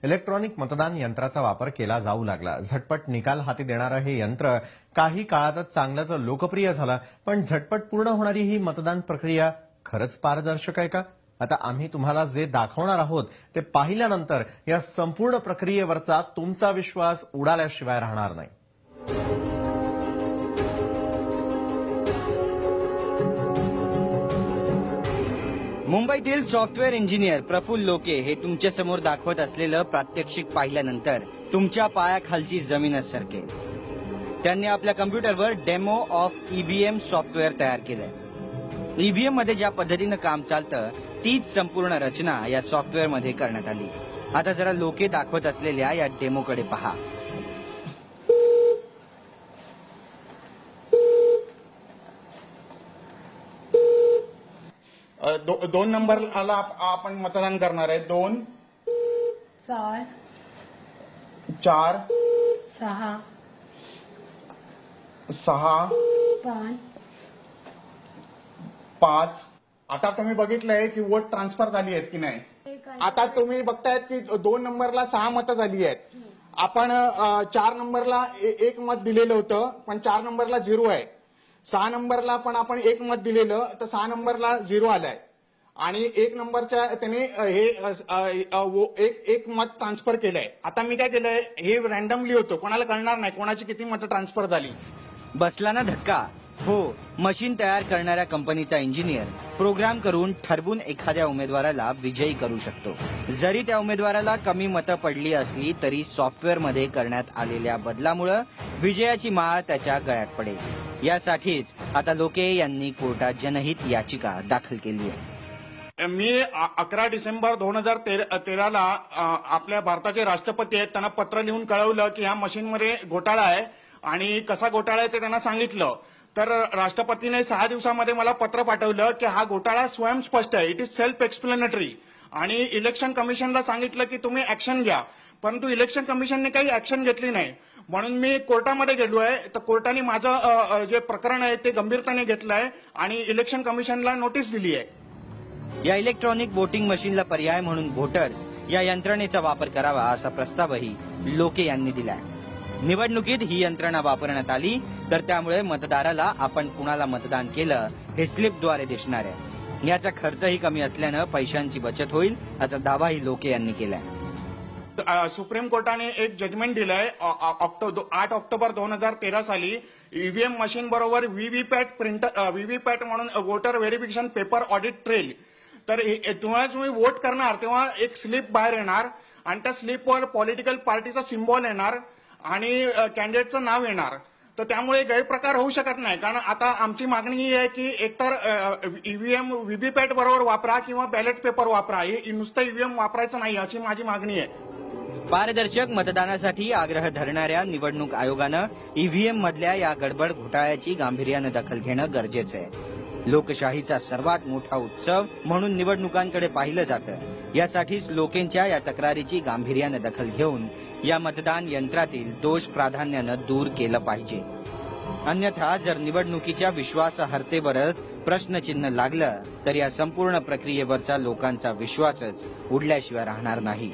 Electronic मतदान यंत्राचा वापर केला जाऊ लागला। झटपट निकाल हाती देणारं हे यंत्र काही काळातच चांगलंच लोकप्रिय झालं, पण झटपट पूर्ण होणारी ही मतदान प्रक्रिया खरंच पारदर्शक आहे का? आता आम्ही तुम्हाला जे दाखवणार आहोत ते पाहिल्यानंतर या संपूर्ण प्रक्रियेवरचा तुमचा विश्वास उडाल्याशिवाय राहणार नाही। मुंबईतील सॉफ्टवेअर इंजिनियर प्रफुल्ल लोके हे तुमच्या समोर दाखवत असलेलं प्रात्यक्षिक पाहिल्यानंतर तुमच्या पायाखालची जमीनच सरकेल। त्यांनी आपल्या कम्प्युटरवर डेमो ऑफ ईव्हीएम सॉफ्टवेअर तयार केलंय। ईव्हीएम मध्ये ज्या पद्धतीनं काम चालतं तीच संपूर्ण रचना या सॉफ्टवेअर मध्ये करण्यात आली। आता जरा लोके दाखवत असलेल्या या डेमोकडे पहा। दोन नंबरला आपण मतदान करणार आहे। 2 4 4 6 6 5 5 आता तुम्ही बघितलंय की वोट ट्रान्सफर झाली आहेत की नाही। आता तुम्ही बघतायत की 2 नंबरला 6 मतं झाली आहेत। आपण 4 नंबरला 1 मत दिलेलं होतं, पण 4 नंबरला 0 आहे। 6 नंबरला पण आपण 1 मत दिलेलं, तर 6 नंबरला 0 आलाय आणि 1 नंबरच्या त्याने हे एक मत ट्रान्सफर केलंय। आता मी काय केलंय, हे रॅन्डमली होतं, कोणाला कळणार नाही कोणाची किती मतं ट्रान्सफर झाली। बसला ना धक्का? हो, मशीन तयार करणाऱ्या कंपनीचा इंजिनियर प्रोग्राम करून ठरवून एखाद्या उमेदवाराला विजयी करू शकतो। जरी त्या उमेदवाराला कमी मतं पडली असली तरी सॉफ्टवेअर मध्ये करण्यात आलेल्या बदलामुळे विजयाची माळ त्याच्या गळ्यात पडेल। यासाठीच आता लोके यांनी कोर्टात जनहित याचिका दाखल केली आहे। मी 11 डिसेंबर 2013ला आपल्या भारताचे राष्ट्रपती आहेत, त्यांना पत्र लिहून कळवलं की ह्या मशीनमध्ये घोटाळा आहे आणि कसा घोटाळा आहे ते त्यांना सांगितलं। तर राष्ट्रपतीने 6 दिवसामध्ये मला पत्र पाठवलं की हा घोटाळा स्वयंस्पष्ट आहे, इट इज सेल्फ एक्सप्लेनेटरी, आणि इलेक्शन कमिशनला सांगितलं की तुम्ही ऍक्शन घ्या, परंतु इलेक्शन कमिशनने काही ऍक्शन घेतली नाही। म्हणून मी कोर्टामध्ये गेलोय, तर कोर्टाने माझं जे प्रकरण आहे ते गंभीरतेने घेतलंय आणि इलेक्शन कमिशनला नोटीस दिली आहे। या इलेक्ट्रॉनिक वोटिंग मशीनला पर्याय म्हणून व्होटर्स या यंत्रणेचा वापर करावा असा प्रस्तावही लोके यांनी दिलाय। निवडणुकीत ही यंत्रणा वापरण्यात आली तर त्यामुळे मतदाराला आपण कुणाला मतदान केलं हे स्लिपद्वारे दिसणार आहे। याचा खर्चही कमी असल्यानं पैशांची बचत होईल असा दावाही लोके यांनी केलाय। सुप्रीम कोर्टाने एक जजमेंट दिलंय 8 ऑक्टोबर 2013 साली ईव्हीएम मशीन बरोबर व्हीव्हीपॅट म्हणून voter verification paper audit trail, तर जेव्हा तुम्ही वोट करणार तेव्हा एक स्लिप बाहेर येणार आणि त्या स्लिपवर पॉलिटिकल पार्टीचा सिम्बॉल येणार आणि कॅन्डिडेटचं नाव येणार। तर त्यामुळे गैरप्रकार होऊ शकत नाही, कारण आता आमची मागणी ही आहे की एकतर ईव्हीएम व्हीव्हीपॅट बरोबर वापरा किंवा बॅलेट पेपर वापरा, हे नुसतं ईव्हीएम वापरायचं नाही अशी माझी मागणी आहे। पारदर्शक मतदानासाठी आग्रह धरणाऱ्या निवडणूक आयोगानं ईव्हीएम मधल्या या गडबड घोटाळ्याची गांभीर्यानं दखल घेणं गरजेचं आहे। लोकशाहीचा सर्वात मोठा उत्सव म्हणून निवडणुकांकडे पाहिलं जातं। यासाठीच लोकेंच्या या तक्रारीची गांभीर्यानं दखल घेऊन या मतदान यंत्रातील दोष प्राधान्यानं दूर केलं पाहिजे। अन्यथा जर निवडणुकीच्या विश्वासार्हतेवरच प्रश्नचिन्ह लागलं तर या संपूर्ण प्रक्रियेवरचा लोकांचा विश्वासच उडल्याशिवाय राहणार नाही।